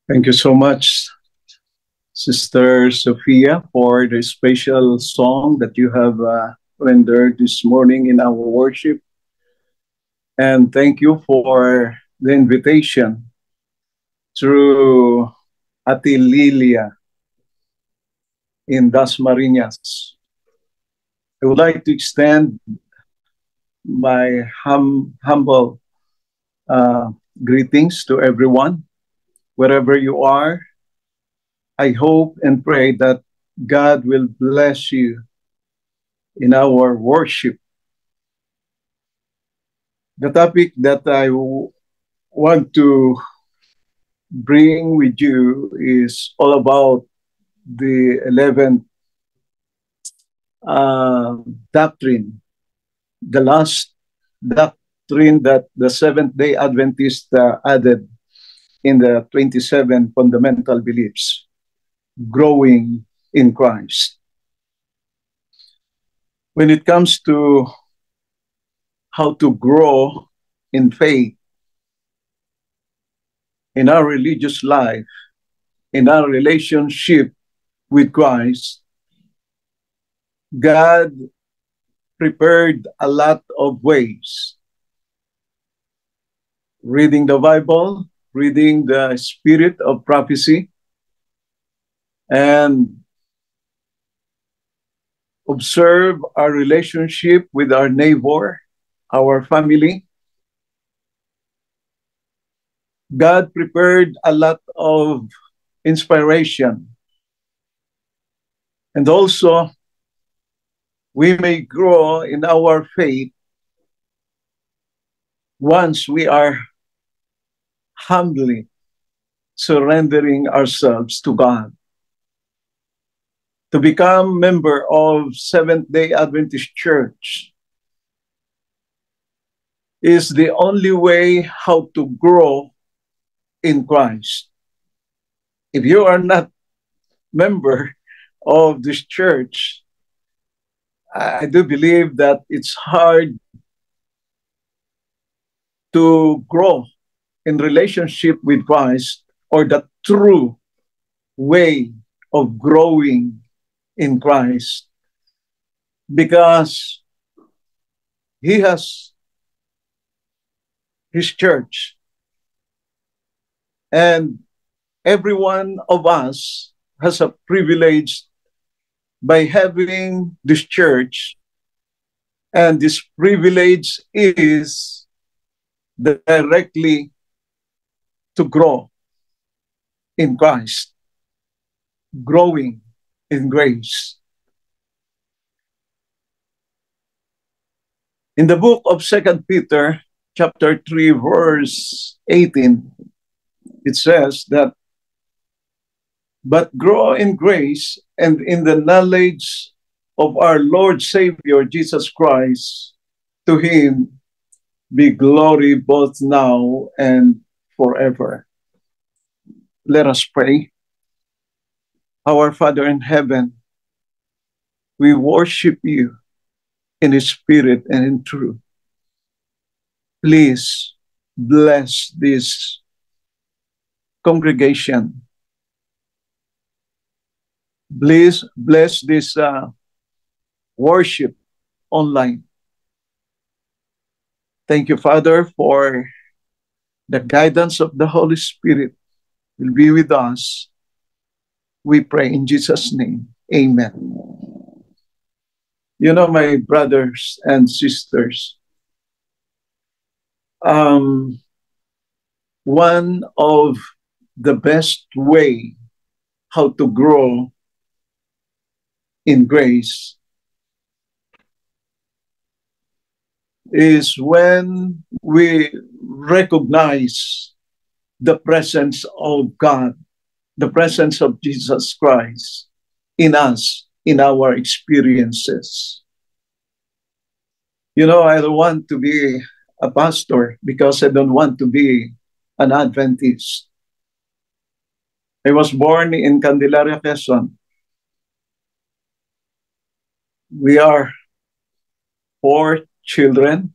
Thank you so much, Sister Sophia, for the special song that you have rendered this morning in our worship. And thank you for the invitation through Ate Lilia in Dasmariñas. I would like to extend my humble greetings to everyone, wherever you are. I hope and pray that God will bless you in our worship. The topic that I want to bring with you is all about the 11th doctrine, the last doctrine that the Seventh-day Adventist added in the 27 fundamental beliefs, growing in Christ. When it comes to how to grow in faith, in our religious life, in our relationship with Christ, God prepared a lot of ways. Reading the Bible, reading the spirit of prophecy, and observe our relationship with our neighbor, our family. God prepared a lot of inspiration. And also, we may grow in our faith once we are humbly surrendering ourselves to God. To become member of Seventh-day Adventist Church is the only way how to grow in Christ. If you are not member of this church, I do believe that it's hard to grow in relationship with Christ, or the true way of growing in Christ, because He has His church, and every one of us has a privilege by having this church, and this privilege is directly to grow in Christ, growing in grace. In the book of 2 Peter, chapter 3, verse 18, it says that, "But grow in grace and in the knowledge of our Lord Savior Jesus Christ. To Him be glory both now and forever." Let us pray. Our Father in heaven, we worship You in spirit and in truth. Please bless this congregation. Please bless this worship online. Thank You, Father, for the guidance of the Holy Spirit will be with us. We pray in Jesus' name. Amen. You know, my brothers and sisters, one of the best way how to grow in grace is when we recognize the presence of God, the presence of Jesus Christ in us, in our experiences. You know, I don't want to be a pastor because I don't want to be an Adventist. I was born in Candelaria, Quezon. We are 4 children,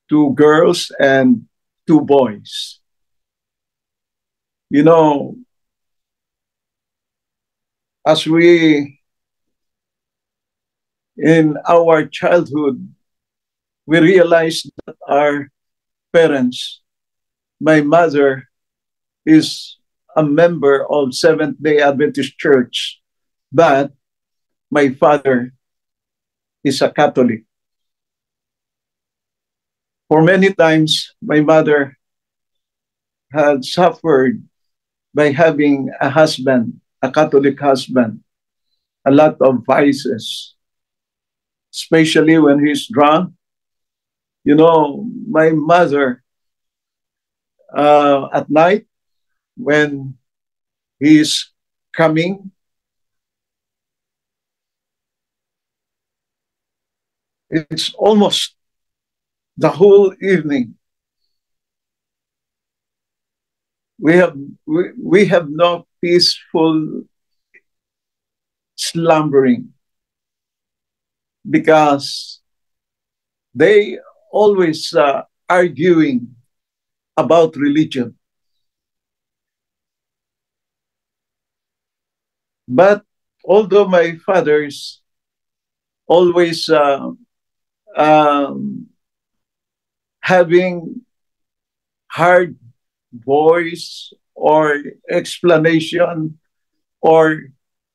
2 girls and 2 boys. You know, as we, in our childhood, we realized that our parents, my mother is a member of Seventh-day Adventist Church, but my father is a Catholic. For many times, my mother had suffered by having a husband, a Catholic husband, a lot of vices, especially when he's drunk. You know, my mother, at night, when he's coming, it's almost the whole evening. We have no peaceful slumbering because they always arguing about religion. But although my father's always um, having hard voice or explanation or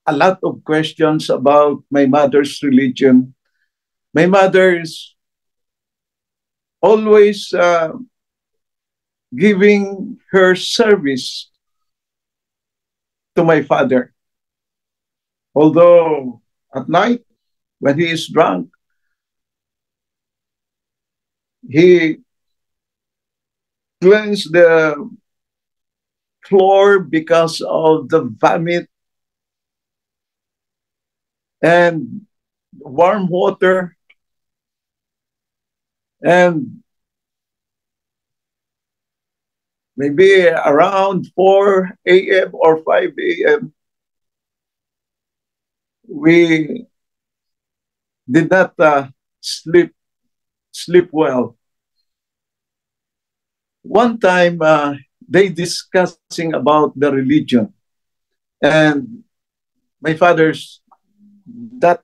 a lot of questions about my mother's religion, my mother is always giving her service to my father. Although At night, when he is drunk, he cleans the floor because of the vomit and warm water. And maybe around 4 a.m. or 5 a.m., we did not sleep well. One time, they discussing about the religion, and my father's that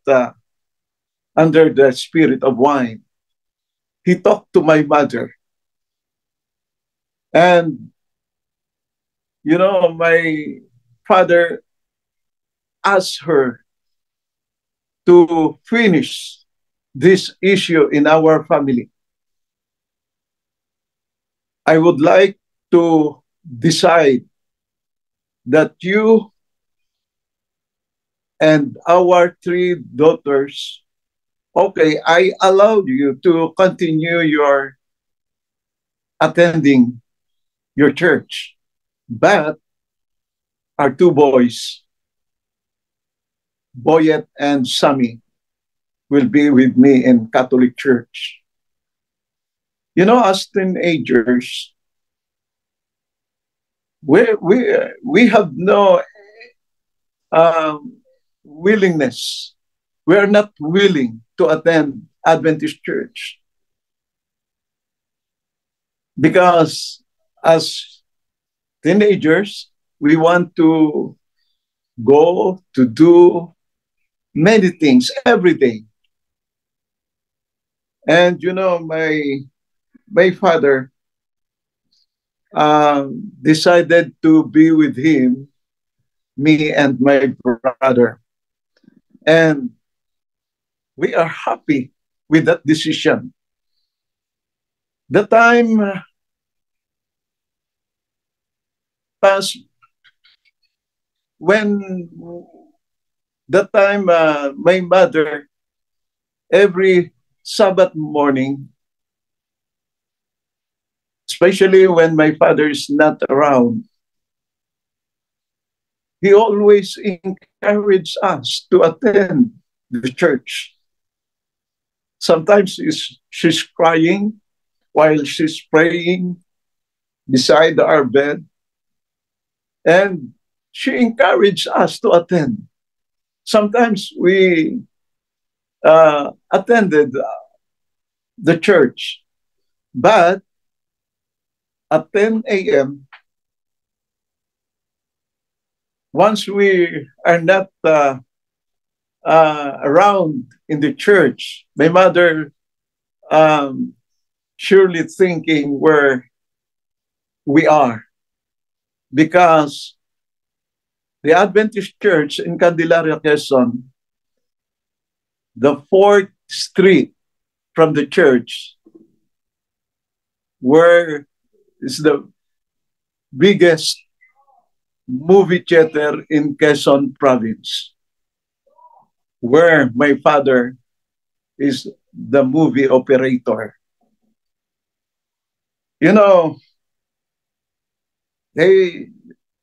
under the spirit of wine. He talked to my mother, and my father asked her to finish this issue in our family. I would like to decide that you and our three daughters, okay, I allow you to continue your attending your church, but our two boys, Boyet and Sammy, will be with me in Catholic Church. As teenagers, we have no willingness. We are not willing to attend Adventist Church because as teenagers, we want to go to do many things every day. And my father decided to be with him, me and my brother. And we are happy with that decision. The time passed when my mother, every Sabbath morning, especially when my father is not around, he always encouraged us to attend the church. Sometimes she's crying while she's praying beside our bed, and she encouraged us to attend. Sometimes we attended the church, but at 10 a.m., once we are not around in the church, my mother surely thinking where we are, because the Adventist Church in Candelaria, Quezon, the 4th street from the church, where is the biggest movie theater in Quezon province, where my father is the movie operator.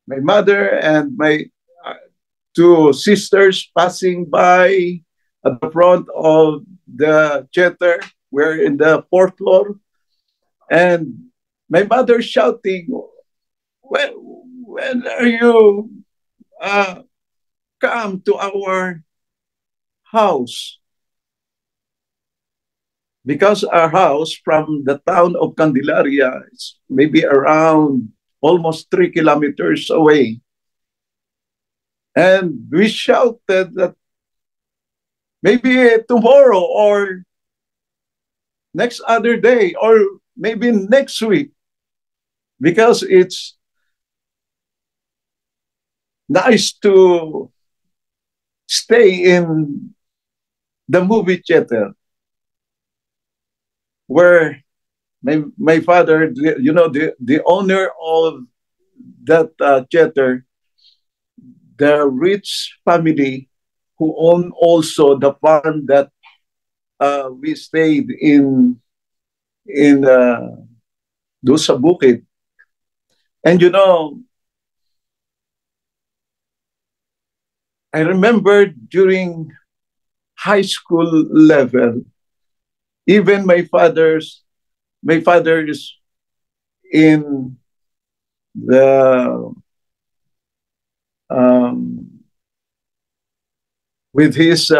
My mother and my two sisters passing by at the front of the theater. We're in the 4th floor, and my mother shouting, when are you come to our house? Because our house from the town of Candelaria is maybe around almost 3 kilometers away. And we shouted that maybe tomorrow or next other day or maybe next week, because it's nice to stay in the movie theater where my father, the owner of that theater, the rich family who owned also the farm that we stayed in doon sa bukid. And you know, I remember during high school level, even my father is in the um, with his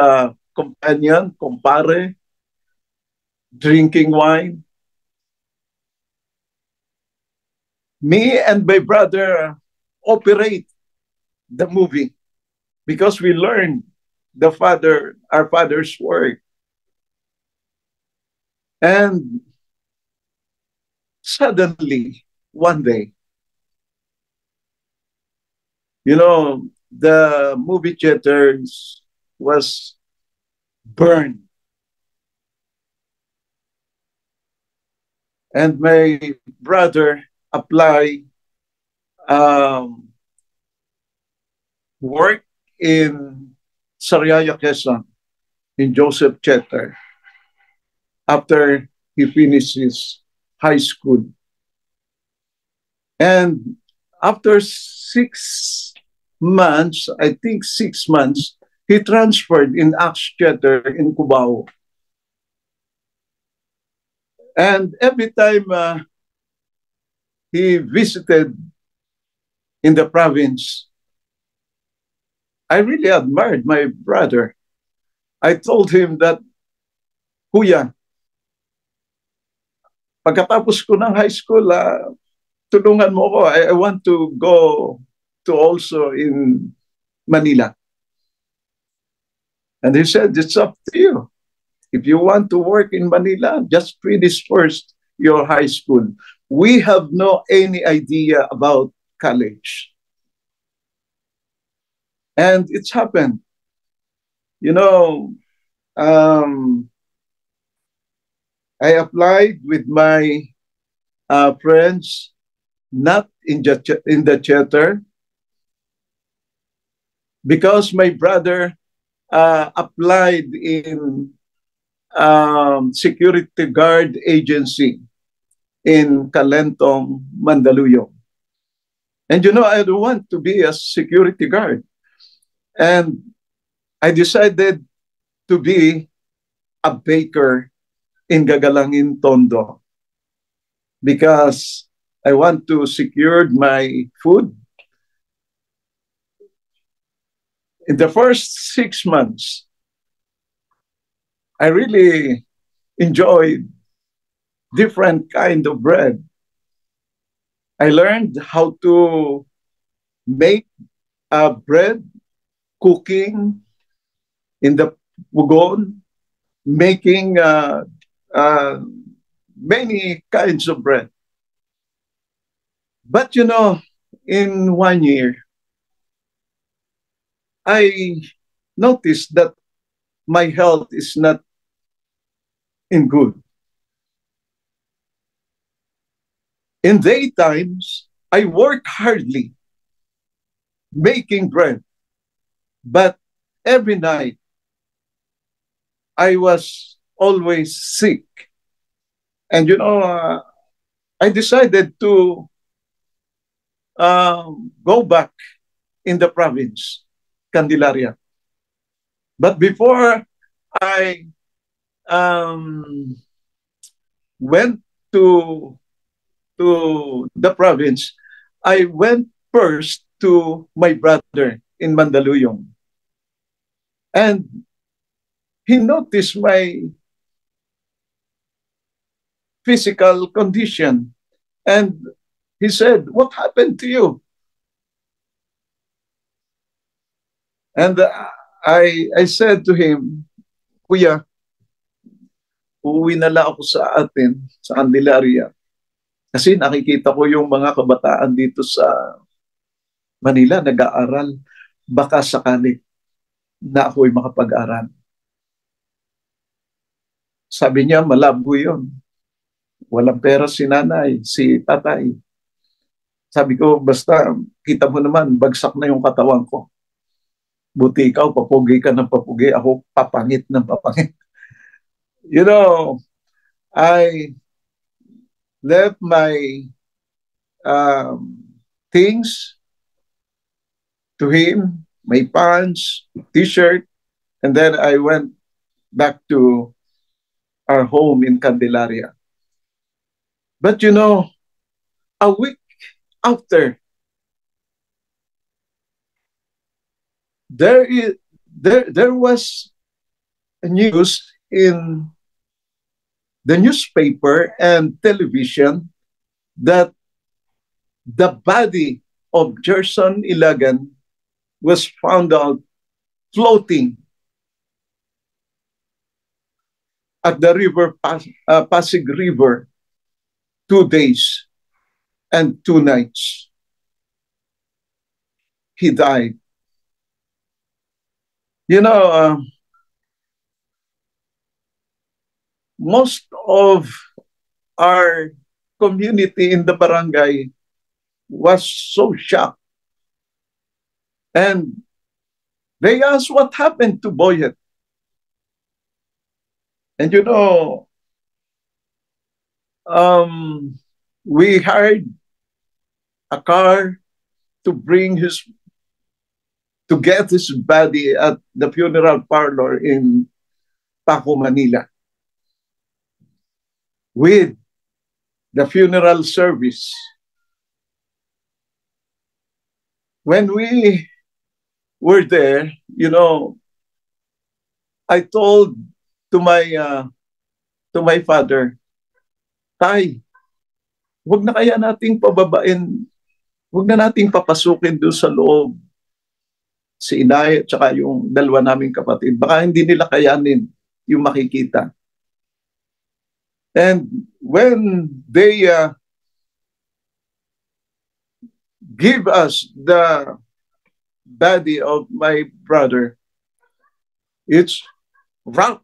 companion, compare, drinking wine. Me and my brother operate the movie because we learned our father's work. And suddenly, one day, you know, the movie theaters was burned. And my brother applied um, work in Sariaya, Quezon, in Joseph Chetter, after he finished his high school. And after 6 months, I think 6 months, he transferred in Axe Theater in Cubao. And every time he visited in the province, I really admired my brother. I told him that, Kuya, pagkatapos ko ng high school, tulungan mo ko. I want to go to also in Manila. And he said, it's up to you. If you want to work in Manila, just finish first your high school. We have no any idea about college. And it's happened. You know, I applied with my friends, not in the theater, because my brother applied in security guard agency in Calentong, Mandaluyong. And you know, I don't want to be a security guard. And I decided to be a baker in Gagalangin, Tondo, because I want to secure my food. In the first 6 months, I really enjoyed different kind of bread. I learned how to make bread, cooking in the pugon, making many kinds of bread. But you know, in 1 year, I noticed that my health is not in good. In daytimes, I work hardly making bread, but every night I was always sick. And you know, I decided to go back in the province, Candelaria. But before I went to the province, I went first to my brother in Mandaluyong. And he noticed my physical condition. And he said, what happened to you? And I said to him, Kuya, uuwi na lang ako sa atin, sa Candelaria. Kasi nakikita ko yung mga kabataan dito sa Manila, nag-aaral. Baka sakali na ako'y makapag-aral. Sabi niya, malabo yun. Walang pera si nanay, si tatay. Sabi ko, basta kita mo naman, bagsak na yung katawan ko. Buti ikaw, papugi ka ng papugi. Ako, papangit ng papangit. You know, I left my um, things to him, my pants, t-shirt, and then I went back to our home in Candelaria. But you know, a week after, there is there was a news in the newspaper and television that the body of Gerson Ilagan was found out floating at the Pasig River 2 days and 2 nights. He died. You know, most of our community in the barangay was so shocked. And they asked what happened to Boyet. And you know, we hired a car to bring to get his body at the funeral parlor in Paco, Manila. With the funeral service. When we were there, you know, I told to my father, Tay, wag na kaya nating pababain, wag na nating papasukin doon sa loob si inay at saka yung dalawa naming kapatid. Baka hindi nila kayanin yung makikita. And when they give us the body of my brother, it's wrapped.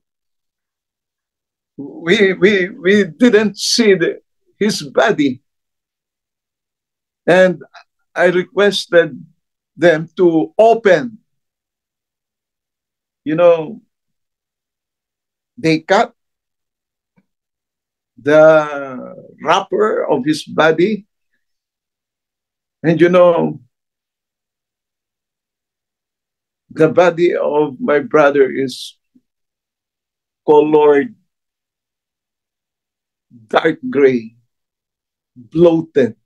We didn't see his body. And I requested them to open. You know, they cut the wrapper of his body. And you know, the body of my brother is colored dark gray, bloated.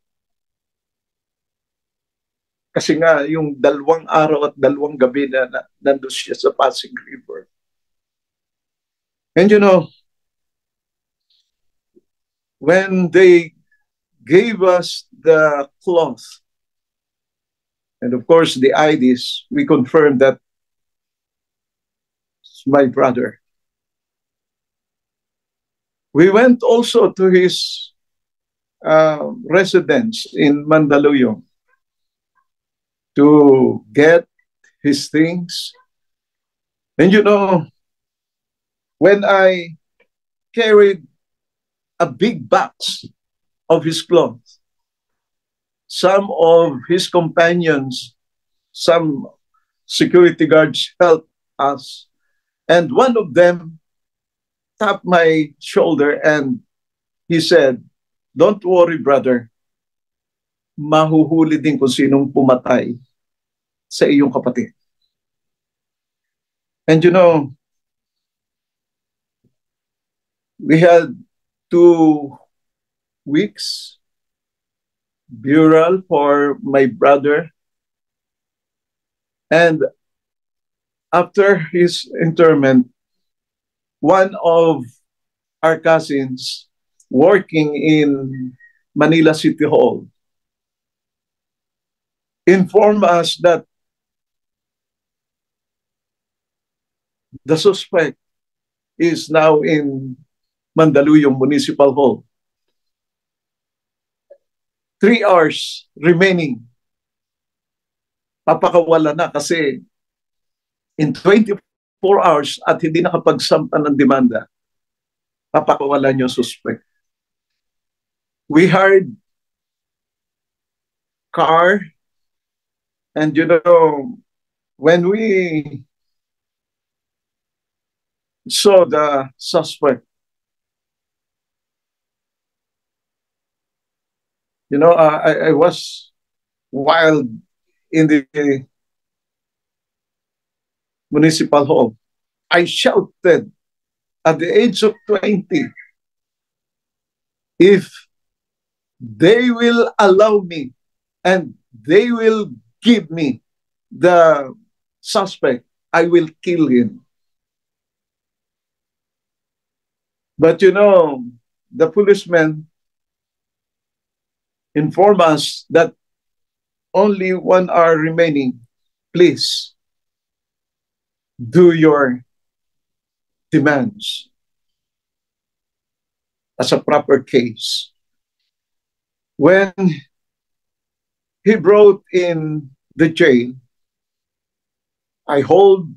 Kasi nga, yung 2 araw at 2 gabi na nandun siya sa Pasig River. And you know, when they gave us the cloth, and of course the IDs, we confirmed that it's my brother. We went also to his residence in Mandaluyong to get his things. And you know, when I carried a big box of his clothes, some of his companions, some security guards helped us. And one of them tapped my shoulder and he said, "Don't worry, brother. Mahuhuli din kung sinong pumatay sa iyong kapatid." And you know, we had 2 weeks burial for my brother. And after his interment, one of our cousins working in Manila City Hall informed us that the suspect is now in Mandaluyong Municipal Hall. 3 hours remaining. Papakawala na kasi in 24 hours at hindi nakapagsampa ng demanda, papakawalan yung suspect. We hired car and you know, When we saw the suspect, I was wild in the municipal hall. I shouted at the age of 20, if they will allow me and they will give me the suspect, I will kill him. But the policemen inform us that only 1 hour remaining. Please do your demands as a proper case. When he brought in the jail, I hold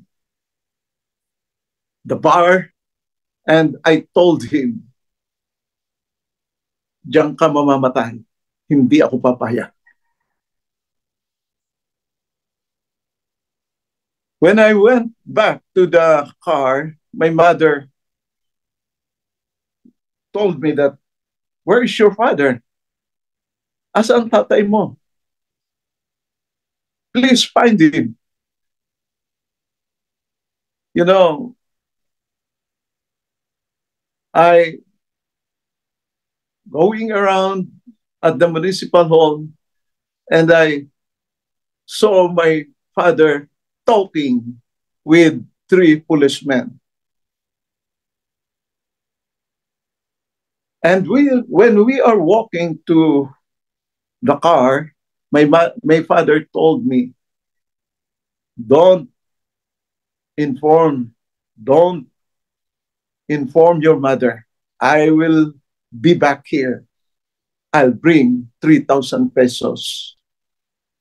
the bar and I told him, diyan ka mamamatay. Hindi ako papayag. When I went back to the car, my mother told me that, where is your father? Asan tatay mo? Please find him. You know, I going around at the municipal hall and I saw my father talking with 3 policemen. And when we are walking to the car, my father told me, don't inform, don't inform your mother. I will be back here. I'll bring 3,000 pesos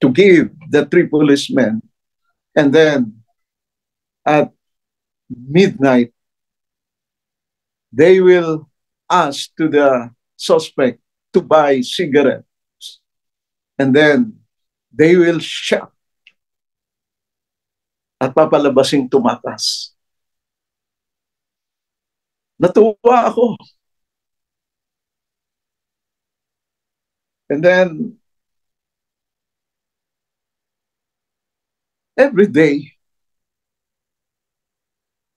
to give the 3 policemen. And then at midnight, they will ask to the suspect to buy cigarettes. And then they will shout at papalabasing tumakas. Natuwa ako. And then every day,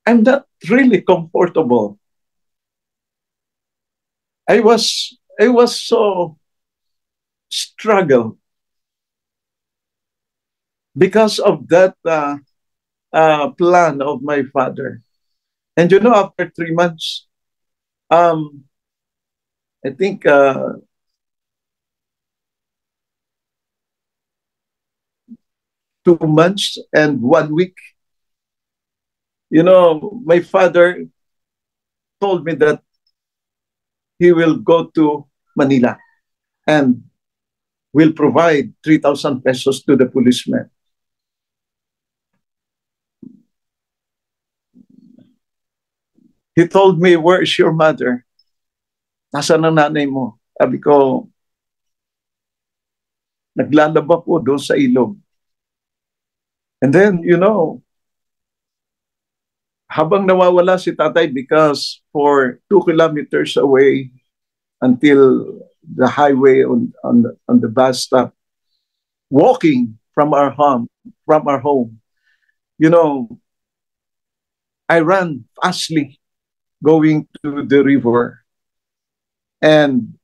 I'm not really comfortable. I was so struggle because of that plan of my father. And after 3 months, um, I think 2 months and 1 week, my father told me that he will go to Manila and will provide 3,000 pesos to the policemen. He told me, where is your mother? Nasaan ang nanay mo? Sabi ko, naglalaba po doon sa ilog. And then, habang nawawala si tatay because for 2 kilometers away until the highway on the bus stop, walking from our home, I ran fastly going to the river. And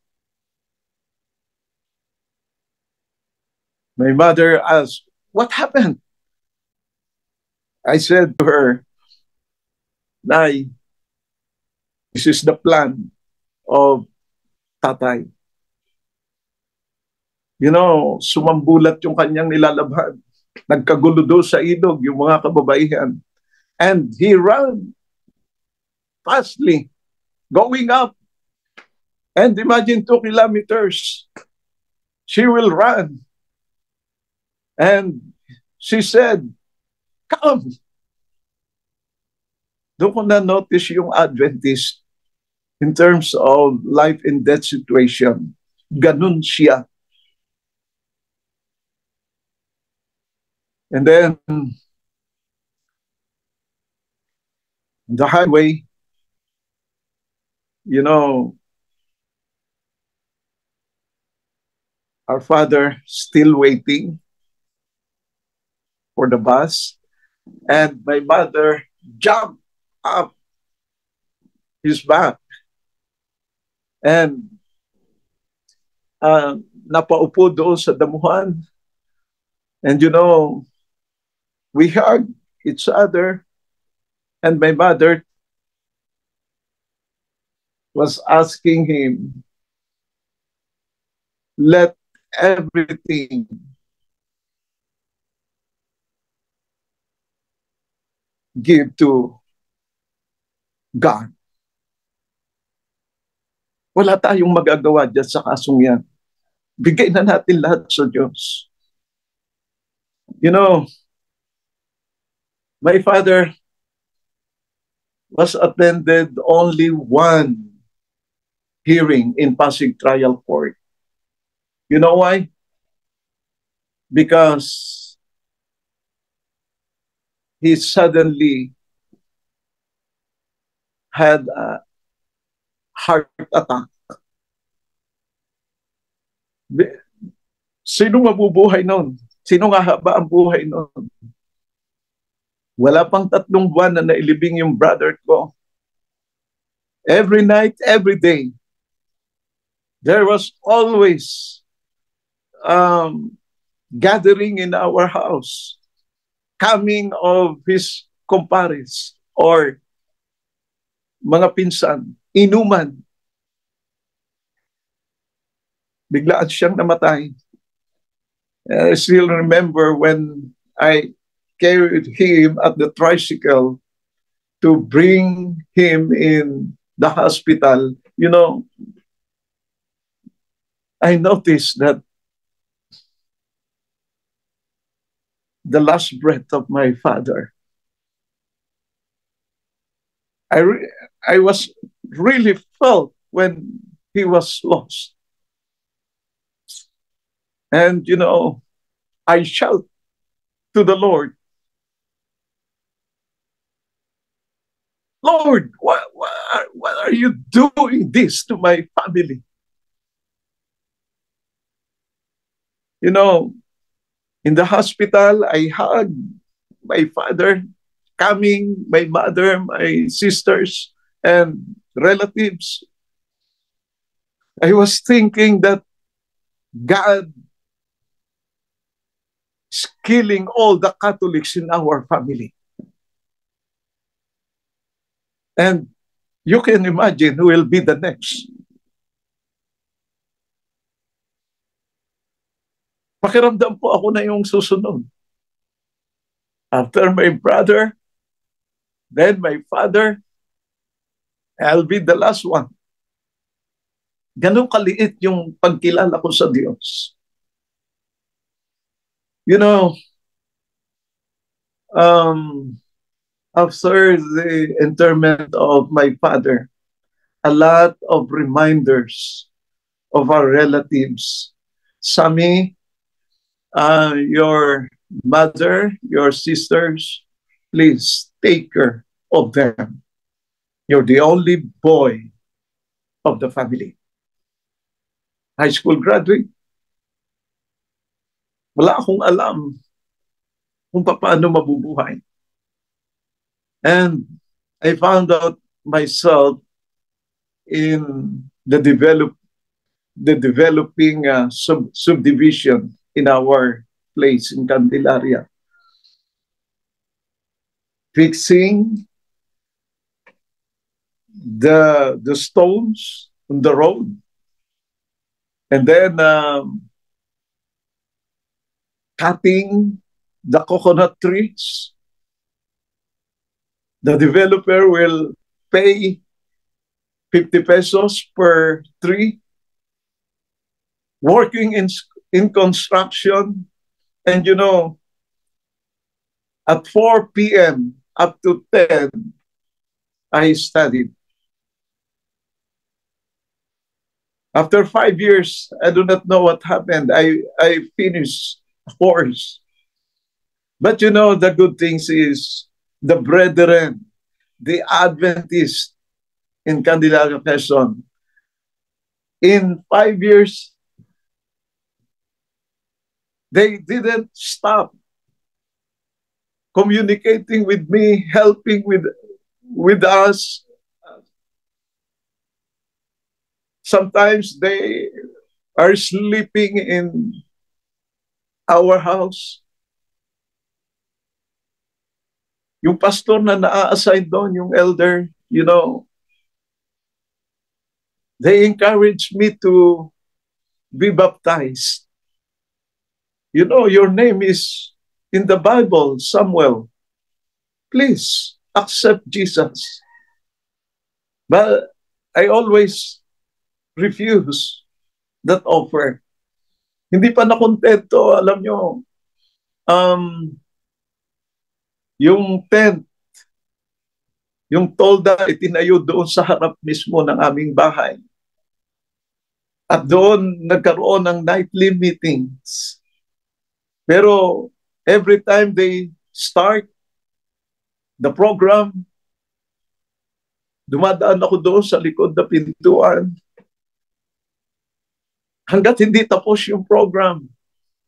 my mother asked, what happened? I said to her, Nay, this is the plan of tatay. Sumambulat yung kanyang nilalabhan. Nagkagulo doon sa ilog yung mga kababaihan. And he ran fastly, going up. And imagine 2 kilometers. She will run. And she said, come. Doon ko na-notice yung Adventist in terms of life and death situation. Ganun siya. And then, the highway, you know, our father still waiting for the bus, and my mother jumped up his back and napaupo doon sa damuhan. And we hugged each other, and my mother was asking him, let everything give to God. Wala tayong magagawa dyan sa kasong yan. Bigay na natin lahat sa Diyos. You know, my father was attended only one hearing in Pasig Trial Court. You know why? Because he suddenly had a heart attack. Sino mabubuhay noon? Sino nga haba ang buhay noon? Wala pang 3 buwan na nailibing yung brother ko. Every night, every day, there was always gathering in our house, coming of his kumpares or mga pinsan, inuman. Biglaan siyang namatay. I still remember when I carried him at the tricycle to bring him in the hospital. I noticed that the last breath of my father, I was really felt when he was lost. And, I shout to the Lord, Lord, why are you doing this to my family? In the hospital, I hugged my father, my mother, my sisters, and relatives. I was thinking that God is killing all the Catholics in our family. And you can imagine who will be the next. Pakiramdam po ako na yung susunod. After my brother, then my father, I'll be the last one. Ganun kaliit yung pagkilala ko sa Diyos. After the interment of my father, a lot of reminders of our relatives. Sammy, your mother, your sisters, please take care of them. You're the only boy of the family. High school graduate. Wala akong alam kung paano mabubuhay. And I found out myself in the developing subdivision in our place in Candelaria. Fixing the stones on the road. And then cutting the coconut trees. The developer will pay 50 pesos per tree. Working in construction. And at 4 p.m. up to 10, I studied. After 5 years, I do not know what happened. I finished a course. But the good things is the brethren the Adventists in Candelaria, Quezon. In 5 years, they didn't stop communicating with me, helping with us. Sometimes they are sleeping in our house. Yung pastor na na-assign doon, yung elder, they encourage me to be baptized. Your name is in the Bible, Samuel. Please accept Jesus. But I always refuse that offer. Hindi pa nakontento, alam nyo, yung tent, yung tolda, itinayo doon sa harap mismo ng aming bahay. At doon nagkaroon ng nightly meetings. Pero every time they start the program, dumadaan ako doon sa likod na pintuan. Hanggat hindi tapos yung program,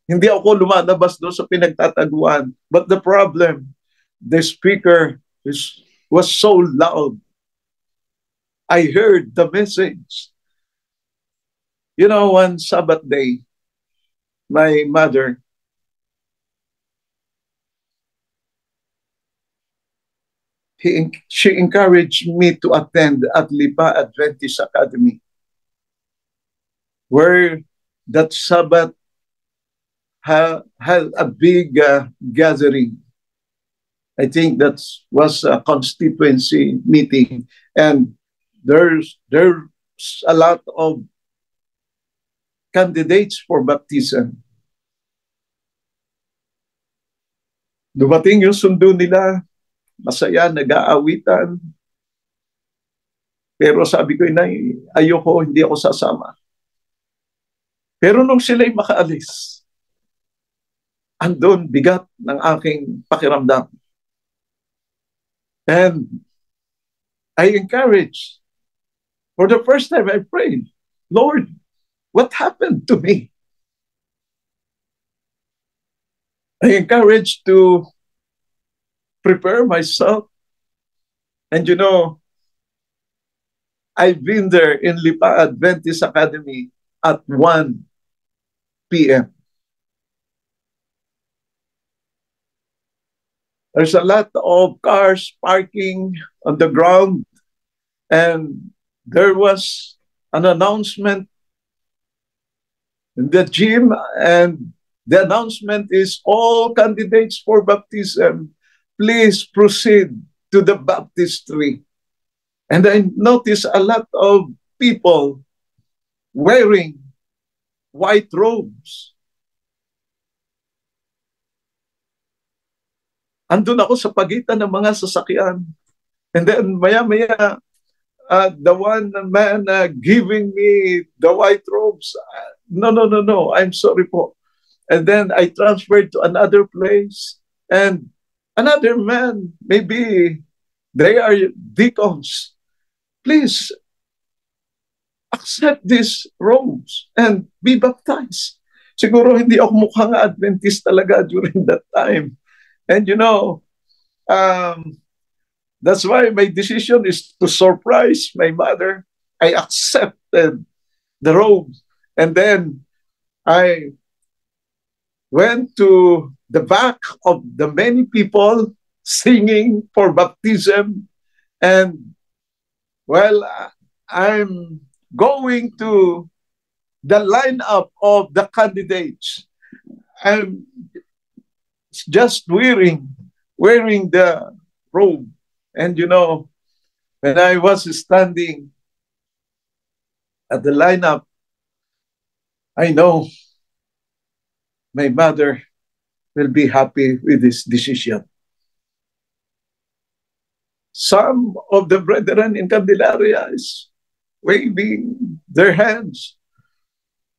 hindi ako lumalabas doon sa pinagtataguan. But the problem, the speaker was so loud. I heard the message. One Sabbath day, my mother, she encouraged me to attend at Lipa Adventist Academy, where that Sabbath had a big gathering. I think that was a constituency meeting, and there's a lot of candidates for baptism. Dumating yung sundo nila, masaya, nag-aawitan. Pero sabi ko, Inay, ayoko, hindi ako sasama. Pero nung sila'y makaalis, andun bigat ng aking pakiramdam. And I encouraged. For the first time, I prayed, Lord, what happened to me? I encouraged to prepare myself. And I've been there in Lipa Adventist Academy at 1 p.m. There's a lot of cars parking on the ground, and there was an announcement in the gym, and the announcement is all candidates for baptism, please proceed to the baptistry. And I noticed a lot of people wearing white robes. Andun ako sa pagitan ng mga sasakyan. And then maya-maya, the one man giving me the white robes, no, I'm sorry po. And then I transferred to another place, and another man, maybe they are deacons. Please accept these robes and be baptized. Siguro hindi ako mukhang Adventist talaga during that time. And that's why my decision is to surprise my mother. I accepted the robe. And then I went to the back of the many people singing for baptism. And I'm going to the lineup of the candidates. I'm just wearing the robe. And when I was standing at the lineup, I know my mother will be happy with this decision. Some of the brethren in Candelaria is waving their hands.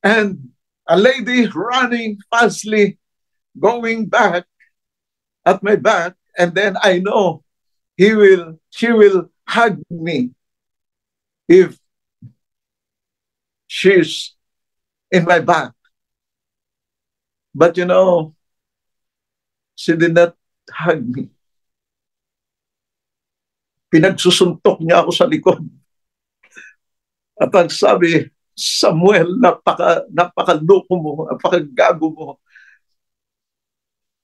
And a lady running fastly, going back at my back, and then I know she will hug me if she's in my back. But she did not hug me. Pinagsusuntok niya ako sa likod. At ang sabi, Samuel, napakaloko mo, napakagago mo.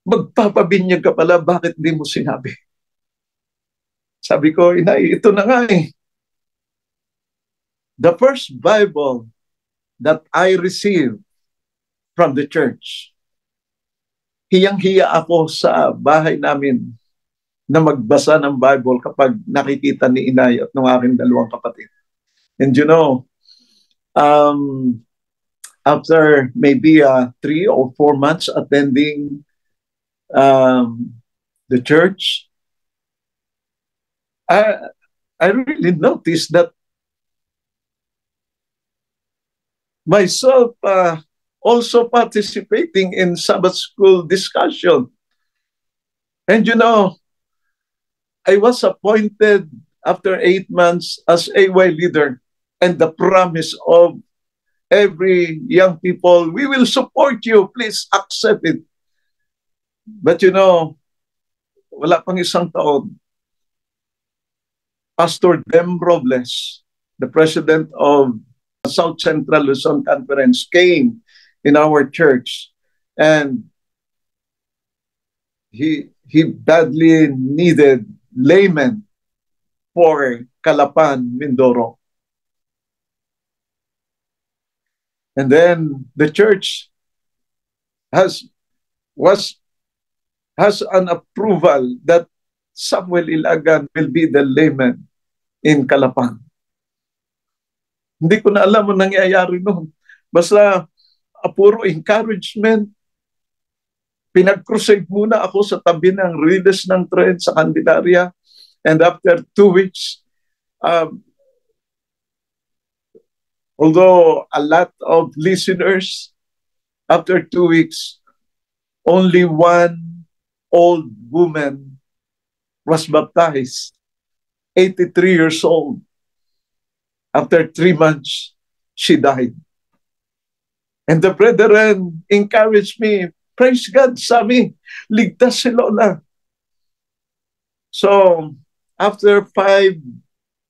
Magpapabinyag ka pala, bakit di mo sinabi? Sabi ko, inay, ito na nga eh. The first Bible that I received from the church, hiyang-hiya ako sa bahay namin na magbasa ng Bible kapag nakikita ni inay at ng aking dalawang kapatid. And after maybe 3 or 4 months attending the church, I really noticed that myself also participating in Sabbath school discussion. And I was appointed after 8 months as AY leader, and the promise of every young people, we will support you, please accept it. But wala pang isang taon, Pastor Dem Robles, the president of South Central Luzon Conference, came in our church, and he badly needed laymen for Calapan, Mindoro. And then the church has an approval that Samuel Ilagan will be the layman in Calapan. Hindi ko na alam ang nangyayari noon. Basta puro encouragement. Pinag-crusade muna ako sa tabi ng riles ng tren sa Candelaria. And after 2 weeks, although a lot of listeners, after 2 weeks, only one old woman was baptized, 83 years old. After 3 months, she died. And the brethren encouraged me, praise God, sabi, ligtas si Lola. So, after 5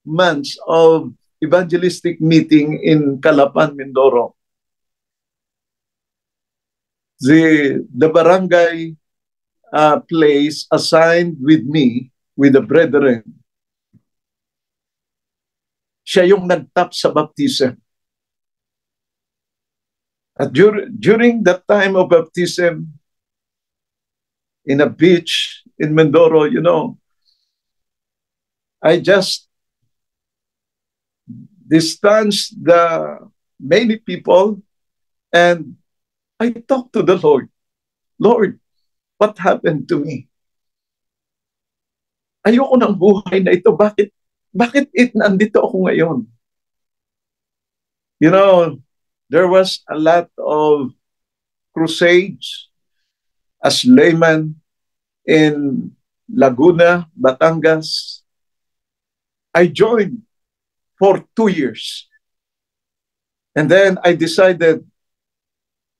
months of evangelistic meeting in Calapan, Mindoro, the barangay place assigned with me, with the brethren, siya yung nagtap sa baptism. At during that time of baptism, in a beach in Mindoro, I just distanced the many people and I talked to the Lord. Lord, what happened to me? Ayoko ng buhay na ito. Bakit nandito ako ngayon? There was a lot of crusades as layman in Laguna, Batangas. I joined for 2 years. And then I decided,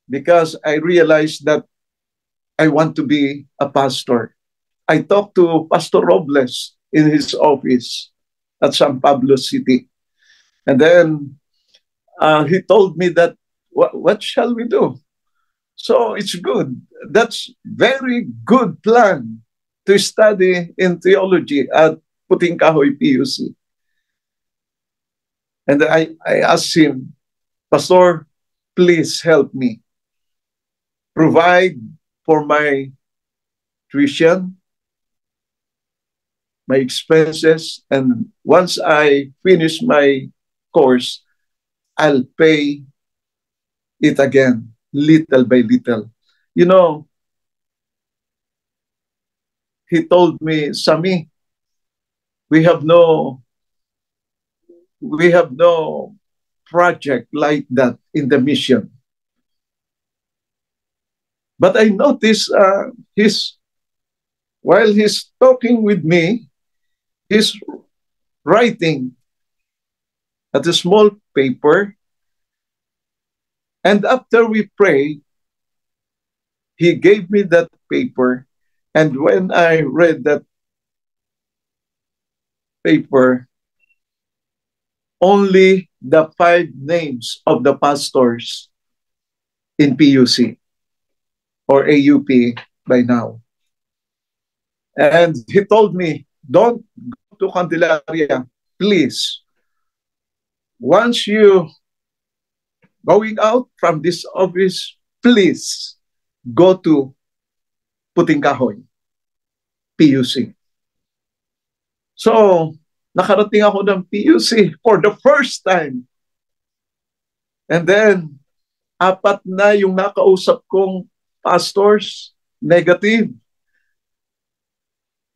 because I realized that I want to be a pastor. I talked to Pastor Robles in his office at San Pablo City. And then he told me that, what shall we do? So it's good. That's very good plan to study in theology at Puting Kahoy PUC. And I asked him, Pastor, please help me. Provide for my tuition, my expenses, and once I finish my course, I'll pay it again, little by little. He told me, Sami, we have no project like that in the mission. But I noticed while he's talking with me, He's writing at a small paper, and after we prayed, he gave me that paper. And when I read that paper, only the 5 names of the pastors in PUC or AUP by now. And he told me, don't go to Candelaria, please. Once you going out from this office, please go to Puting Kahoy, PUC. So, nakarating ako ng PUC for the first time. And then, 4 na yung nakausap kong pastors, negative.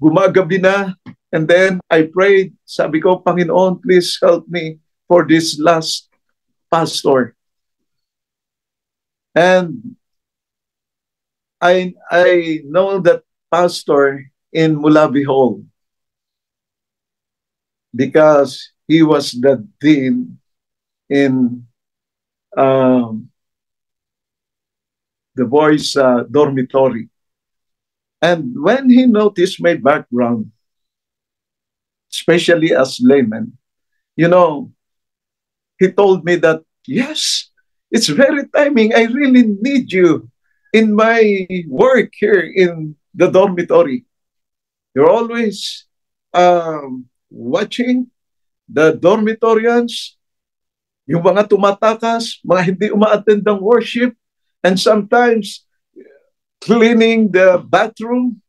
Gumagabi na. And then, I prayed. Sabi ko, Panginoon, please help me for this last pastor. And I know that pastor in Mulabi Hall because he was the dean in the boys' dormitory. And when he noticed my background, especially as layman, you know, he told me that, yes, it's very timing. I really need you in my work here in the dormitory. You're always watching the dormitorians, yung mga tumatakas, mga hindi uma-attend ng worship, and sometimes cleaning the bathroom.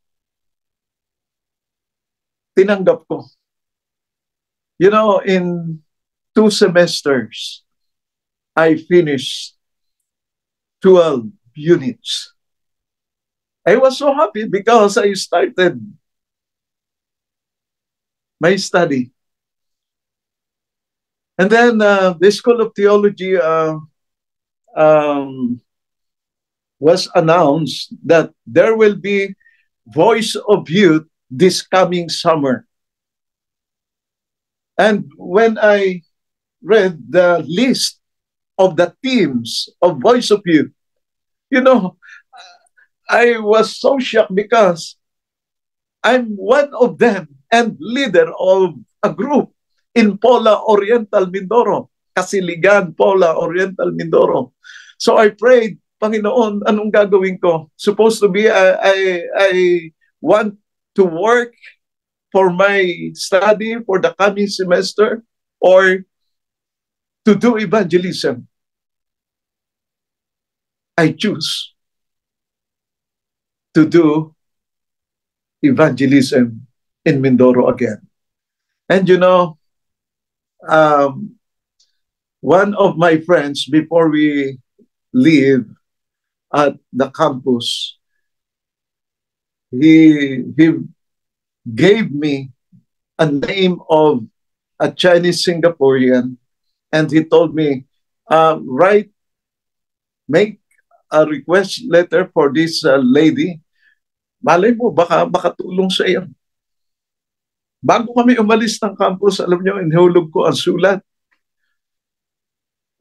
Tinanggap ko. You know, in 2 semesters, I finished 12 units. I was so happy because I started my study. And then the School of Theology was announced that there will be Voice of Youth this coming summer. And when I read the list of the teams of Voice of Youth, you know, I was so shocked because I'm one of them and leader of a group in Pola Oriental Mindoro, Kasiligan, Pola Oriental Mindoro. So I prayed, Panginoon, anong gagawin ko? Supposed to be, I want to work for my study for the coming semester or to do evangelism. I choose to do evangelism in Mindoro again. And you know, one of my friends, before we leave at the campus, he gave me a name of a Chinese Singaporean, and he told me, make a request letter for this lady. Malay mo, baka tulong sa iyo. Bago kami umalis ng campus, alam niyo, inihulog ko ang sulat.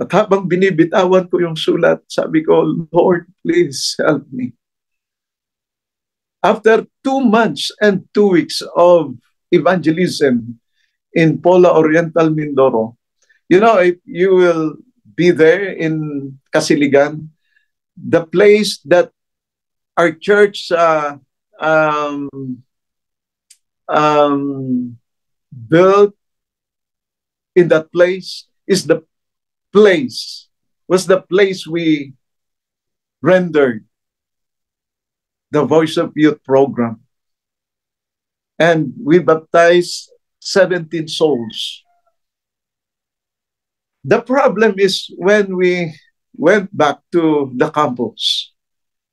At habang binibitawan ko yung sulat, sabi ko, Lord, please help me. After 2 months and 2 weeks of evangelism in Pola Oriental Mindoro, you know, if you will be there in Kasiligan, the place that our church built in that place was the place we rendered the Voice of Youth program. And we baptized 17 souls. The problem is when we went back to the campus,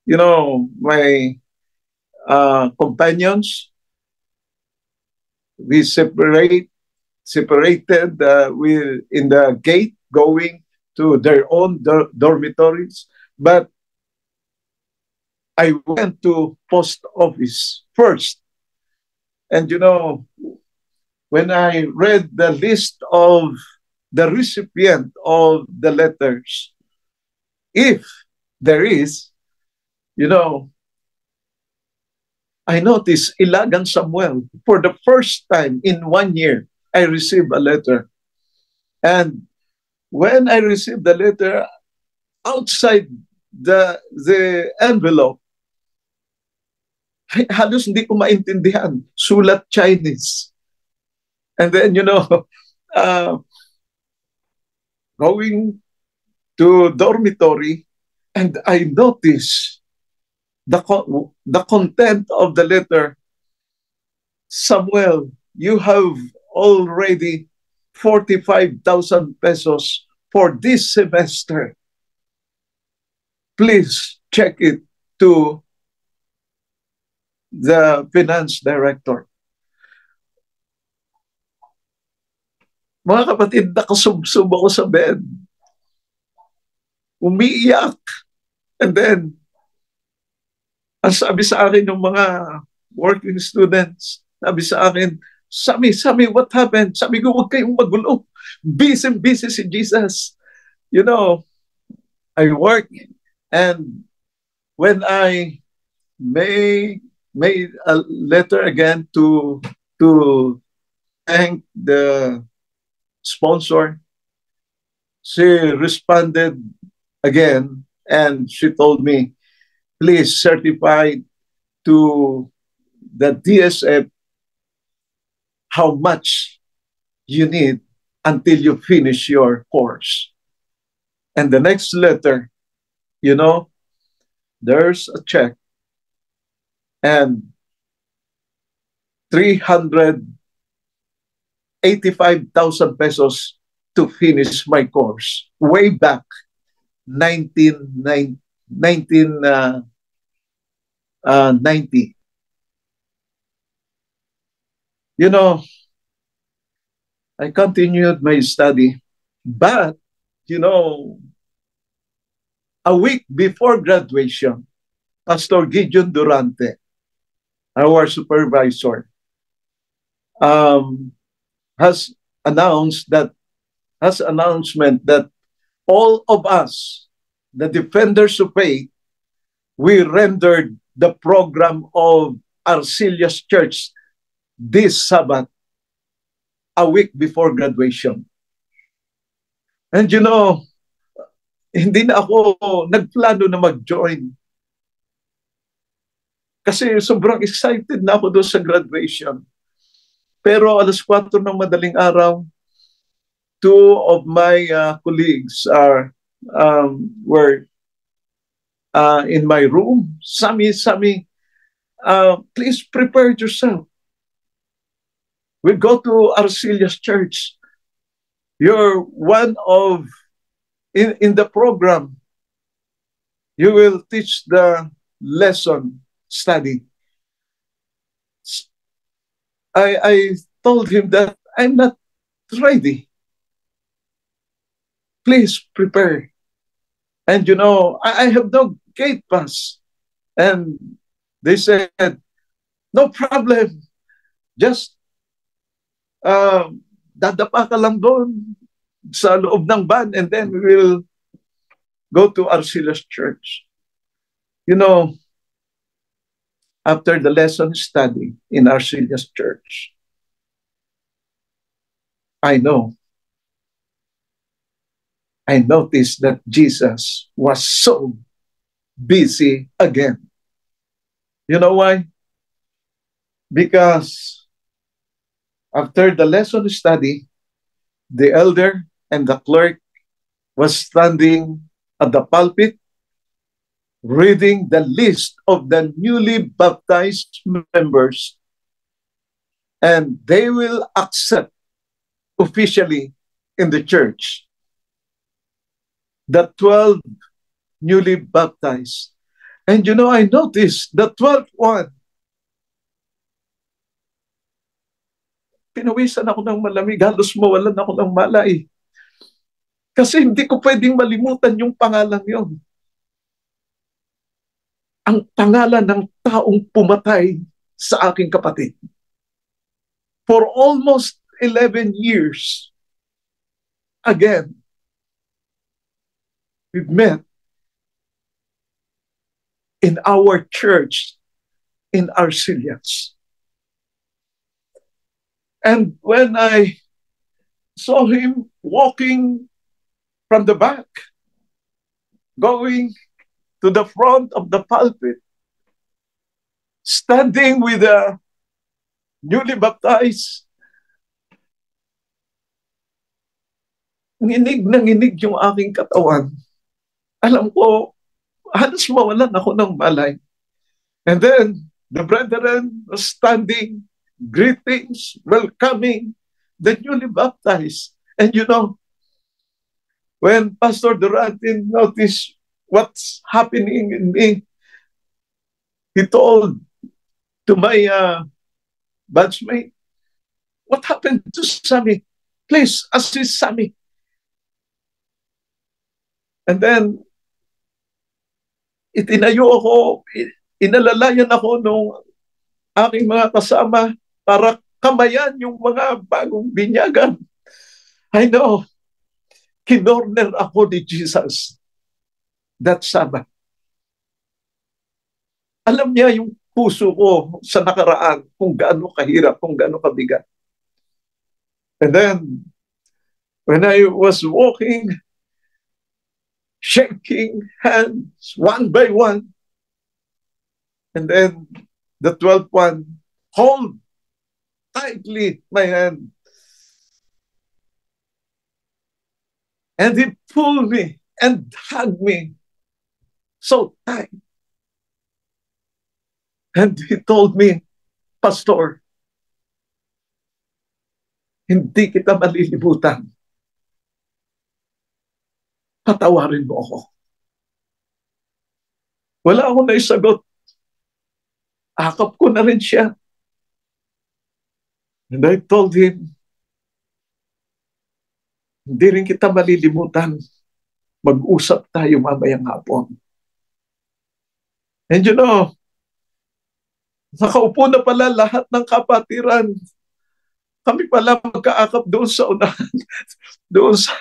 you know, my companions, we separated in the gate going to their own dormitories. But I went to post office first. And you know, when I read the list of the recipient of the letters, if there is, you know, I noticed Ilagan Samuel. For the first time in 1 year, I received a letter. And when I received the letter, outside the envelope, halos hindi ko maintindihan. Sulat Chinese. And then, uh, going to dormitory, and I noticed the content of the letter. Samuel, you have already 45,000 pesos for this semester. Please check it to the finance director. Mga kapatid, nakasubsob ako sa bed. Umiiyak. And then, ang sabi sa akin ng mga working students, sabi sa akin, Sami, what happened? Sabi ko, huwag kayong magulo. Busy si Jesus. I work, and when I made a letter again to thank the sponsor, she responded again, and she told me, please certify to the DSF how much you need until you finish your course. And the next letter, there's a check, and 385,000 pesos to finish my course. Way back, 1990. I continued my study, but, a week before graduation, Pastor Gideon Durante, our supervisor, has announcement that all of us, the defenders of faith, we rendered the program of Arcelius Church this Sabbath, a week before graduation. And hindi na ako nagplano na mag-join. Kasi sobrang excited na ako doon sa graduation. Pero 4:00 ng madaling araw, two of my colleagues were in my room. Sami, please prepare yourself. We go to Arcelius Church. You're one of, in the program, you will teach the lesson study. I told him that I'm not ready. Please prepare. And I have no gate pass. And they said, no problem. Just dadapa ka lang doon sa loob ng van, and then we will go to Arcelius Church. After the lesson study in Arcelius Church, I noticed that Jesus was so busy again. You know why? Because after the lesson study, the elder and the clerk was standing at the pulpit reading the list of the newly baptized members, and they will accept officially in the church the 12 newly baptized. And I noticed the 12th one. Pinawisan ako ng malamig, halos mawalan ako ng malay. Kasi hindi ko pwedeng malimutan yung pangalan yon. Ang pangalan ng taong pumatay sa aking kapatid. For almost 11 years, again, we've met in our church in Arcelias. And when I saw him walking from the back, going to the front of the pulpit, standing with the newly baptized, nginig na nginig yung aking katawan. Alam ko, halos mawalan ako ng malay. And then, the brethren was standing, greetings, welcoming the newly baptized. And you know, when Pastor Durante noticed what's happening in me, he told to my batchmate, what happened to Sammy? Please assist Sammy. And then, itinayo ako, inalalayan ako nung aking mga kasama para kamayan yung mga bagong binyagan. I know, kinorner ako ni Jesus that Sabbath. Alam niya yung puso ko sa nakaraan, kung gaano kahirap, kung gaano kabigat. And then, when I was walking, shaking hands one by one, and then the 12th one, hold tightly my hand. And he pulled me and hugged me so tight. And he told me, Pastor, hindi kita malilimutan. Patawarin mo ako. Wala akong naisagot. Akap ko na rin siya. And I told him, hindi rin kita malilimutan. Mag-usap tayo mamayang hapon. And you know, nakaupo na pala lahat ng kapatiran. Kami pala magkaakap doon sa unahan. Doon sa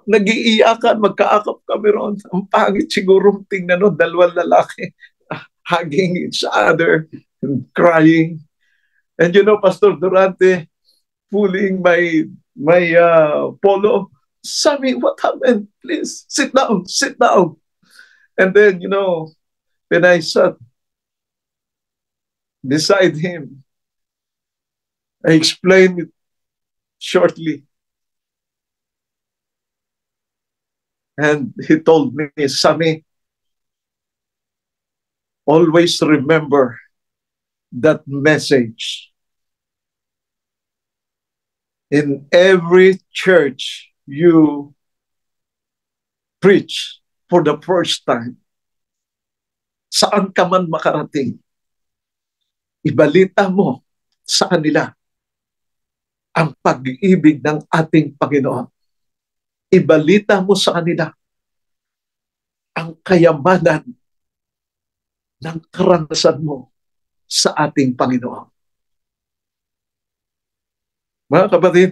nag-iiyakan, magkaakap kami roon. Ang pangit siguro tingnan nun, dalawang lalaki hugging each other and crying. And you know, Pastor Durante pulling my polo. Sammy, what happened? Please, sit down, sit down. And then, you know, when I sat beside him, I explained it shortly. And he told me, Sammy, always remember that message. In every church you preach for the first time, saan ka man makarating, ibalita mo sa kanila ang pag-ibig ng ating Panginoon. Ibalita mo sa kanila ang kayamanan ng karanasan mo sa ating Panginoon. Mga kapatid,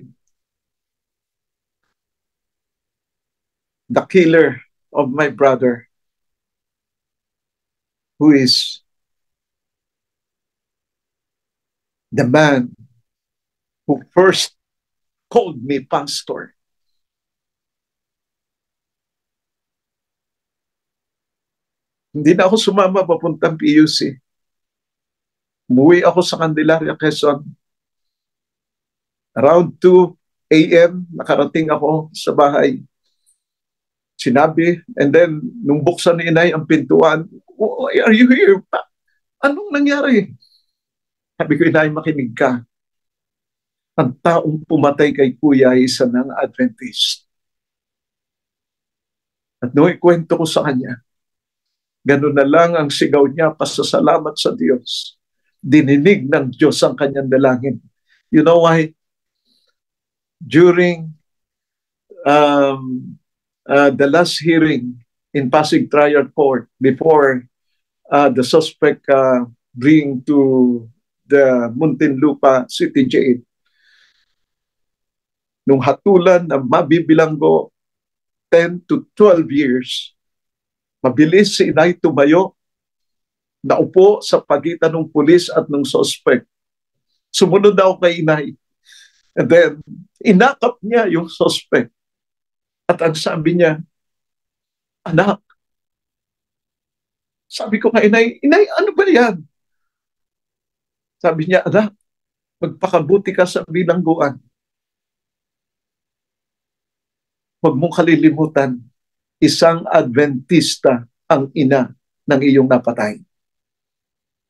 the killer of my brother, who is the man who first called me pastor, hindi na ako sumama papuntang PUC. Umuwi ako sa Candelaria, Quezon. Around 2 a.m., nakarating ako sa bahay. Sinabi, and then, nung buksan ni inay ang pintuan, oh, are you here? Anong nangyari? Sabi ko, inay, makinig ka. Ang taong pumatay kay Kuya ay isa ng Adventist. At nung ikwento ko sa kanya, ganun na lang ang sigaw niya, pasasalamat sa Diyos. Dininig ng Diyos ang kanyang dalangin. You know why? During the last hearing in Pasig Trial Court, before the suspect bring to the Muntinlupa City Jail, nung hatulan na mabibilang ko 10 to 12 years, mabilis si inay tumayo, naupo sa pagitan ng pulis at ng suspect. Sumunod daw kay inay. And then, inakap niya yung suspect. At ang sabi niya, anak, sabi ko kay inay, inay, ano ba yan? Sabi niya, anak, magpakabuti ka sa bilangguan. Huwag mong kalilimutan, isang Adventista ang ina ng iyong napatay.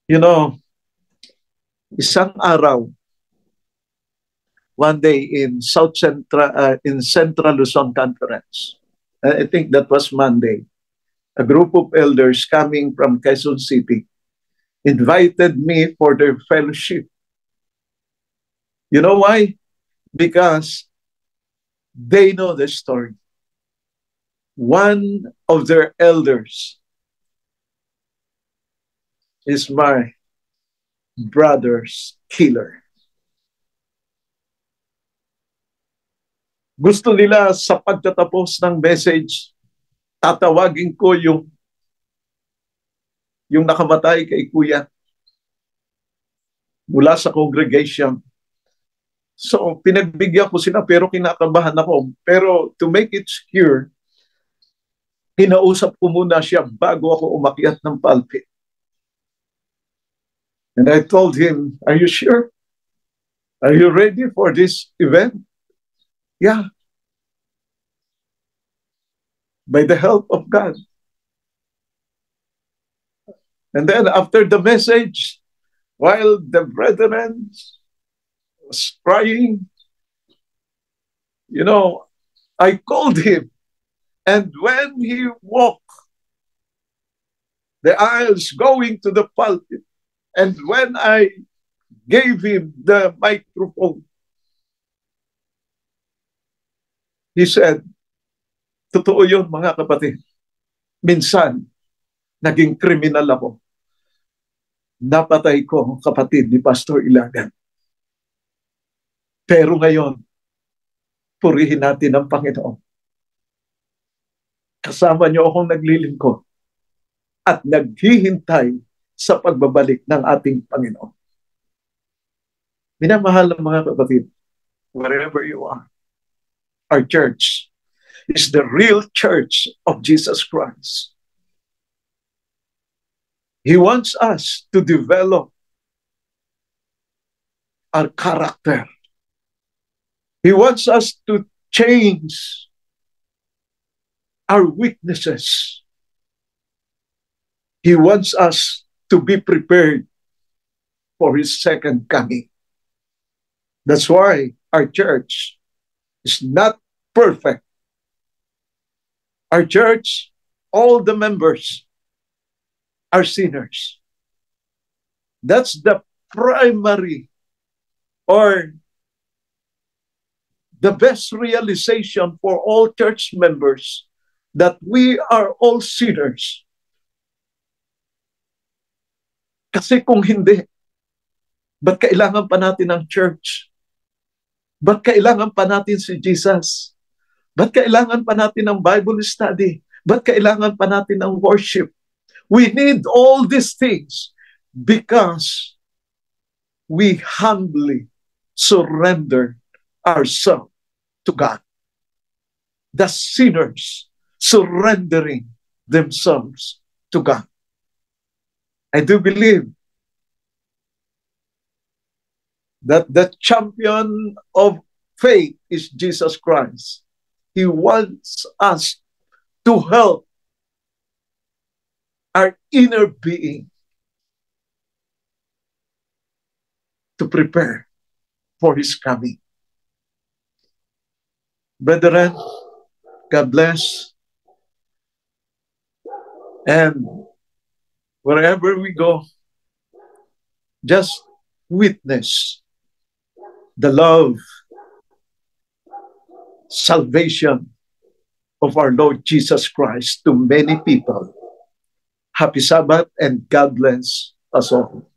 You know, isang araw, one day in Central Luzon Conference, I think that was Monday, a group of elders coming from Quezon City invited me for their fellowship. You know why? Because they know the story. One of their elders is my brother's killer. Gusto nila sa pagtatapos ng message, tatawagin ko yung nakamatay kay Kuya mula sa congregation. So, pinagbigyan ko sila pero kinakabahan ako. Pero to make it secure, kinausap ko muna siya bago ako umakyat ng pulpit. And I told him, are you sure? Are you ready for this event? Yeah. By the help of God. And then after the message, while the brethren was crying, you know, I called him. And when he walked the aisles going to the pulpit, and when I gave him the microphone, he said, totoo yun mga kapatid. Minsan, naging kriminal ako. Napatay ko ang kapatid ni Pastor Ilagan. Pero ngayon, purihin natin ang Panginoon. Kasama niyo akong naglilingkod at naghihintay sa pagbabalik ng ating Panginoon. Minamahal ng mga kapatid, wherever you are, our church is the real church of Jesus Christ. He wants us to develop our character. He wants us to change our weaknesses. He wants us to be prepared for His second coming. That's why our church is not perfect. Our church, all the members are sinners. That's the primary or the best realization for all church members, that we are all sinners. Kasi kung hindi, ba't kailangan pa natin ang church? Ba't kailangan pa natin si Jesus? Ba't kailangan pa natin ang Bible study? Ba't kailangan pa natin ang worship? We need all these things because we humbly surrender ourselves to God. The sinners surrendering themselves to God. I do believe that the champion of faith is Jesus Christ. He wants us to help our inner being to prepare for His coming. Brethren, God bless. And wherever we go, just witness the love, salvation of our Lord Jesus Christ to many people. Happy Sabbath and God bless us all.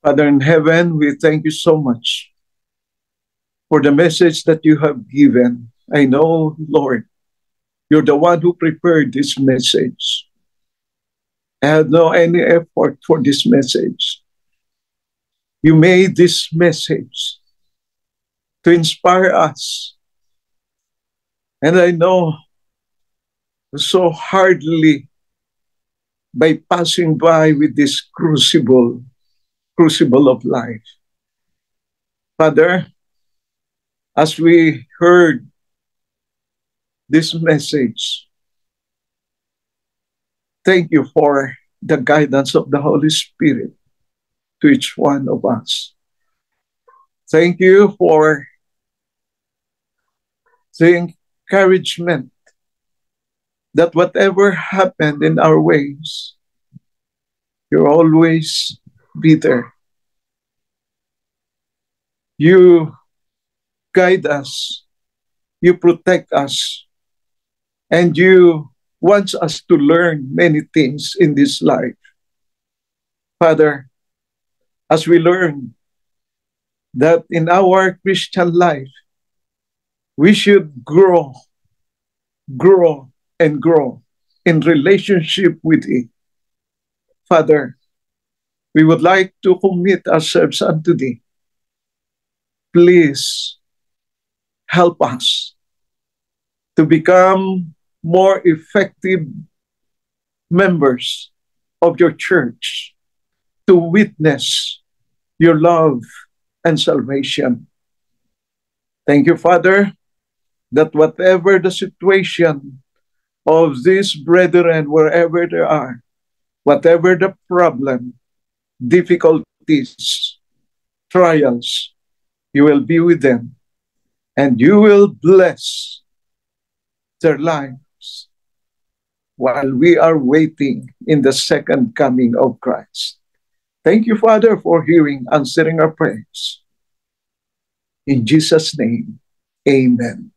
Father in heaven, we thank you so much for the message that you have given. I know, Lord, you're the one who prepared this message. I had no any effort for this message. You made this message to inspire us. And I know so hardly by passing by with this crucible of life. Father, as we heard this message, thank you for the guidance of the Holy Spirit to each one of us. Thank you for the encouragement that whatever happened in our ways, you'll always be there. You guide us, you protect us, and you want us to learn many things in this life. Father, as we learn that in our Christian life, we should grow, and grow in relationship with Thee. Father, we would like to commit ourselves unto Thee. Please help us to become more effective members of your church, to witness your love and salvation. Thank you, Father, that whatever the situation of these brethren, wherever they are, whatever the problem, difficulties, trials, you will be with them and you will bless their lives while we are waiting in the second coming of Christ. Thank you, Father, for hearing, answering our prayers. In Jesus' name, amen.